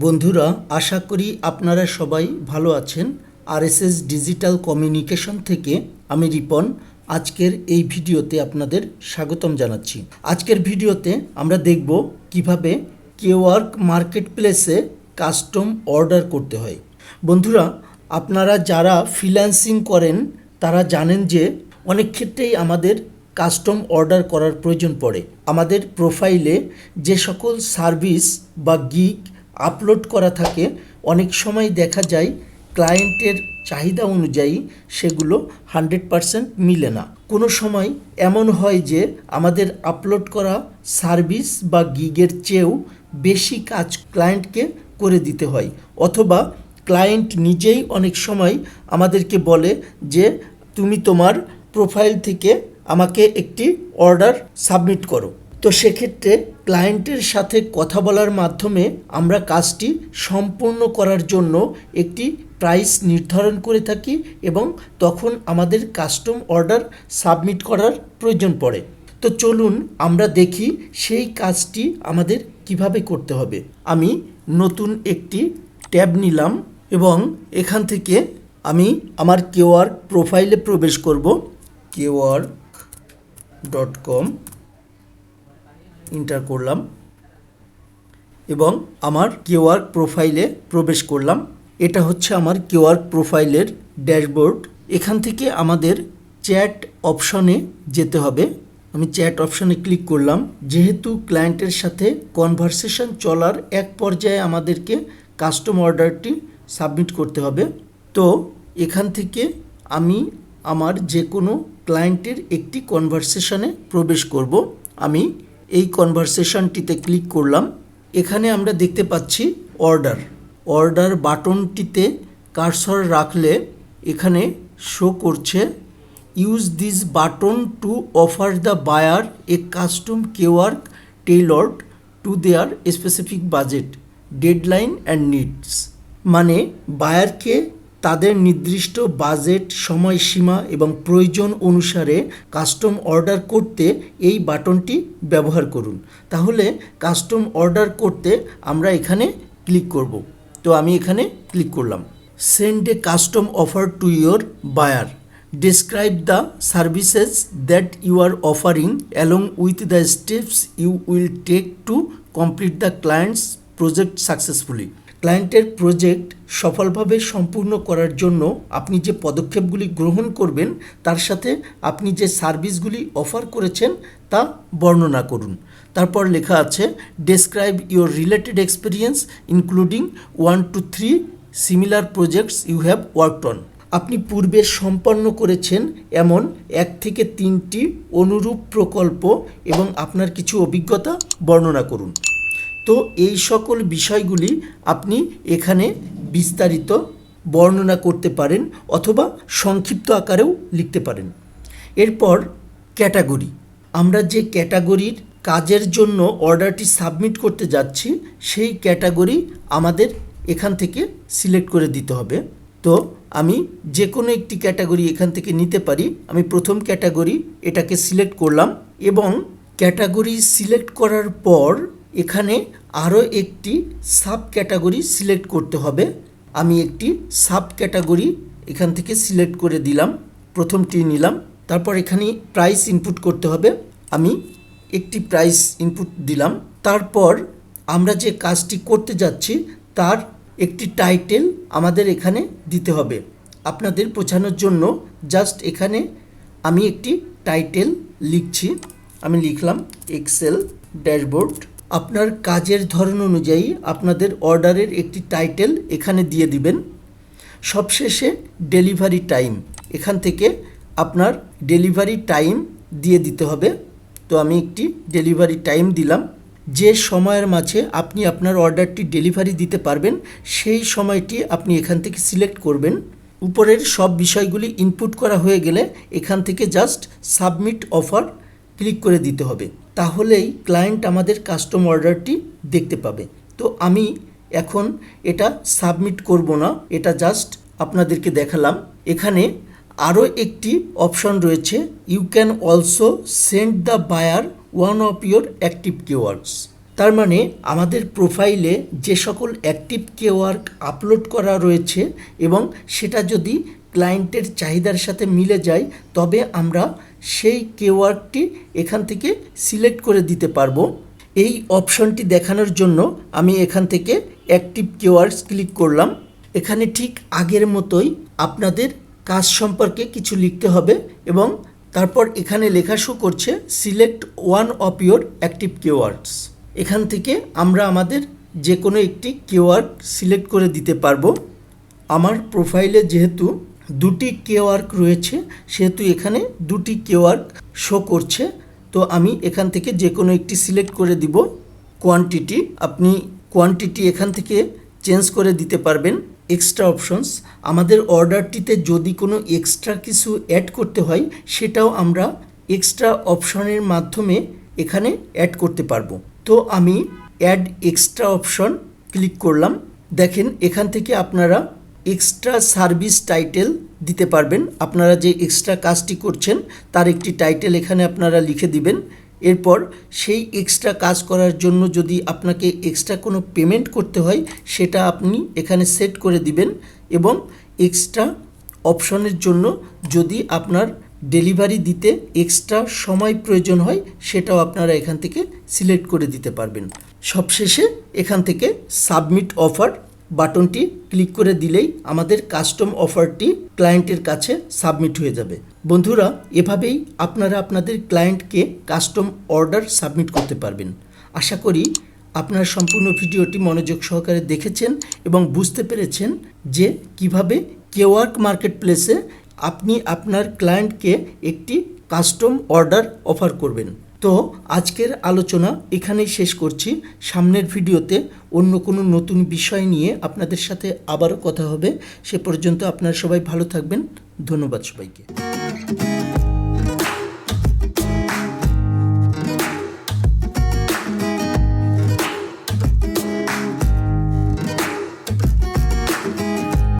বন্ধুরা, আশা করি আপনারা সবাই ভালো আছেন। আরএসএস ডিজিটাল কমিউনিকেশন থেকে আমি রিপন আজকের এই ভিডিওতে আপনাদের স্বাগতম জানাচ্ছি। আজকের ভিডিওতে আমরা দেখব কিভাবে কেওয়ার্ক মার্কেট প্লেসে কাস্টম অর্ডার করতে হয়। বন্ধুরা, আপনারা যারা ফ্রিল্যান্সিং করেন তারা জানেন যে অনেক ক্ষেত্রেই আমাদের কাস্টম অর্ডার করার প্রয়োজন পড়ে। আমাদের প্রোফাইলে যে সকল সার্ভিস বা গিগ আপলোড করা থাকে অনেক সময় দেখা যায় ক্লায়েন্টের চাহিদা অনুযায়ী সেগুলো 100% মিলে না। কোনো সময় এমন হয় যে আমাদের আপলোড করা সার্ভিস বা গিগের চেয়েও বেশি কাজ ক্লায়েন্টকে করে দিতে হয়, অথবা ক্লায়েন্ট নিজেই অনেক সময় আমাদেরকে বলে যে তুমি তোমার প্রোফাইল থেকে আমাকে একটি অর্ডার সাবমিট করো। তো সেক্ষেত্রে ক্লায়েন্টের সাথে কথা বলার মাধ্যমে আমরা কাজটি সম্পূর্ণ করার জন্য একটি প্রাইস নির্ধারণ করে থাকি এবং তখন আমাদের কাস্টম অর্ডার সাবমিট করার প্রয়োজন পড়ে। তো চলুন আমরা দেখি সেই কাজটি আমাদের কিভাবে করতে হবে। আমি নতুন একটি ট্যাব নিলাম এবং এখান থেকে আমি আমার কেওয়ার্ক প্রোফাইলে প্রবেশ করব। kework.com এন্টার করলাম এবং আমার কেওয়ার্ক প্রোফাইলে প্রবেশ করলাম। এটা হচ্ছে আমার কেওয়ার্ক প্রোফাইলের ড্যাশবোর্ড। এখান থেকে আমাদের চ্যাট অপশনে যেতে হবে। আমি চ্যাট অপশনে ক্লিক করলাম। যেহেতু ক্লায়েন্টের সাথে কনভারসেশন চলার এক পর্যায়ে আমাদেরকে কাস্টম অর্ডারটি সাবমিট করতে হবে। তো এখান থেকে আমি আমার যে কোনো ক্লায়েন্টের একটি কনভারসেশনে প্রবেশ করব। আমি এই কনভারসেশনটিতে ক্লিক করলাম। এখানে আমরা দেখতে পাচ্ছি অর্ডার বাটনটিতে কার্সর রাখলে এখানে শো করছে use this button to offer the buyer a custom work tailored to their specific budget deadline and needs. মানে বায়ারকে তাদের নির্দিষ্ট বাজেট, সময়সীমা এবং প্রয়োজন অনুসারে কাস্টম অর্ডার করতে এই বাটনটি ব্যবহার করুন। তাহলে কাস্টম অর্ডার করতে আমরা এখানে ক্লিক করব। তো আমি এখানে ক্লিক করলাম। Send a custom offer to your buyer, describe the services that you are offering along with the steps you will take to complete the client's project successfully. ক্লায়েন্টের project সফলভাবে সম্পূর্ণ করার জন্য আপনি যে পদক্ষেপগুলি গ্রহণ করবেন তার সাথে আপনি যে সার্ভিসগুলি অফার করেছেন তা বর্ণনা করুন। তারপর লেখা আছে describe your related experience including 1 to 3 similar projects you have worked on. আপনি পূর্বে সম্পন্ন করেছেন এমন 1 থেকে 3টি অনুরূপ প্রকল্প এবং আপনার কিছু অভিজ্ঞতা বর্ণনা করুন। তো এই সকল বিষয়গুলি আপনি এখানে বিস্তারিত বর্ণনা করতে পারেন অথবা সংক্ষিপ্ত আকারেও লিখতে পারেন। এরপর ক্যাটাগরি, আমরা যে ক্যাটাগরির কাজের জন্য অর্ডারটি সাবমিট করতে যাচ্ছি সেই ক্যাটাগরি আমাদের এখান থেকে সিলেক্ট করে দিতে হবে। তো আমি যে কোনো একটি ক্যাটাগরি এখান থেকে নিতে পারি। আমি প্রথম ক্যাটাগরি এটাকে সিলেক্ট করলাম এবং ক্যাটাগরি সিলেক্ট করার পর এখানে আরও একটি সাব ক্যাটাগরি সিলেক্ট করতে হবে। আমি একটি সাব ক্যাটাগরি এখান থেকে সিলেক্ট করে দিলাম, প্রথমটি নিলাম। তারপর এখানে প্রাইস ইনপুট করতে হবে। আমি একটি প্রাইস ইনপুট দিলাম। তারপর আমরা যে কাজটি করতে যাচ্ছি তার একটি টাইটেল আমাদের এখানে দিতে হবে। আপনাদের বোঝানোর জন্য জাস্ট এখানে আমি একটি টাইটেল লিখছি। আমি লিখলাম এক্সেল ড্যাশবোর্ড। আপনার কাজের ধরন অনুযায়ী আপনাদের অর্ডারের একটি টাইটেল এখানে দিয়ে দিবেন। সবশেষে ডেলিভারি টাইম, এখান থেকে আপনার ডেলিভারি টাইম দিয়ে দিতে হবে। তো আমি একটি ডেলিভারি টাইম দিলাম। যে সময়ের মাঝে আপনি আপনার অর্ডারটি ডেলিভারি দিতে পারবেন সেই সময়টি আপনি এখান থেকে সিলেক্ট করবেন। উপরের সব বিষয়গুলি ইনপুট করা হয়ে গেলে এখান থেকে জাস্ট সাবমিট অফার ক্লিক করে দিতে হবে। তাহলেই ক্লায়েন্ট আমাদের কাস্টম অর্ডারটি দেখতে পাবে। তো আমি এখন এটা সাবমিট করব না, এটা জাস্ট আপনাদেরকে দেখালাম। এখানে আরও একটি অপশন রয়েছে, you can also send the buyer one of your active keywords. তার মানে আমাদের প্রোফাইলে যে সকল অ্যাক্টিভ কিওয়ার্ড আপলোড করা রয়েছে এবং সেটা যদি ক্লায়েন্টের চাহিদার সাথে মিলে যায় তবে আমরা সেই কিওয়ার্ডটি এখান থেকে সিলেক্ট করে দিতে পারবো। এই অপশনটি দেখানোর জন্য আমি এখান থেকে অ্যাক্টিভ কিওয়ার্ডস ক্লিক করলাম। এখানে ঠিক আগের মতোই আপনাদের কাজ সম্পর্কে কিছু লিখতে হবে এবং তারপর এখানে লেখা শো করছে select one of your active keywords. এখান থেকে আমরা আমাদের যে কোনো একটি কিওয়ার্ড সিলেক্ট করে দিতে পারবো। আমার প্রোফাইলে যেহেতু দুটি কিওয়ার্ড রয়েছে সেহেতু এখানে দুটি কিওয়ার্ড শো করছে, তো আমি এখান থেকে যে কোনো একটি সিলেক্ট করে দিব। কোয়ান্টিটি, আপনি কোয়ান্টিটি এখান থেকে চেঞ্জ করে দিতে পারবেন। এক্সট্রা অপশনস, আমাদের অর্ডারটিতে যদি কোনো এক্সট্রা কিছু অ্যাড করতে হয় সেটাও আমরা এক্সট্রা অপশনের মাধ্যমে এখানে অ্যাড করতে পারবো। তো আমি অ্যাড এক্সট্রা অপশন ক্লিক করলাম। দেখেন এখান থেকে আপনারা এক্সট্রা সার্ভিস টাইটেল দিতে পারবেন। আপনারা যে এক্সট্রা কাজটি করছেন তার একটি টাইটেল এখানে আপনারা লিখে দিবেন। এরপর সেই এক্সট্রা কাজ করার জন্য যদি আপনাকে এক্সট্রা কোনো পেমেন্ট করতে হয় সেটা আপনি এখানে সেট করে দিবেন এবং এক্সট্রা অপশনের জন্য যদি আপনার ডেলিভারি দিতে এক্সট্রা সময় প্রয়োজন হয় সেটাও আপনারা এখান থেকে সিলেক্ট করে দিতে পারবেন। সবশেষে এখান থেকে সাবমিট অফার বাটনটি ক্লিক করে দিলেই আমাদের কাস্টম অফারটি ক্লায়েন্টের কাছে সাবমিট হয়ে যাবে। বন্ধুরা, এভাবেই আপনারা আপনাদের ক্লায়েন্টকে কাস্টম অর্ডার সাবমিট করতে পারবেন। আশা করি আপনারা সম্পূর্ণ ভিডিওটি মনোযোগ সহকারে দেখেছেন এবং বুঝতে পেরেছেন যে কিভাবে কিওয়ার্ক মার্কেটপ্লেসে আপনি আপনার ক্লায়েন্টকে একটি কাস্টম অর্ডার অফার করবেন। তো আজকের আলোচনা এখানেই শেষ করছি। সামনের ভিডিওতে অন্য কোনো নতুন বিষয় নিয়ে আপনাদের সাথে আবারও কথা হবে। সে পর্যন্ত আপনারা সবাই ভালো থাকবেন। ধন্যবাদ সবাইকে।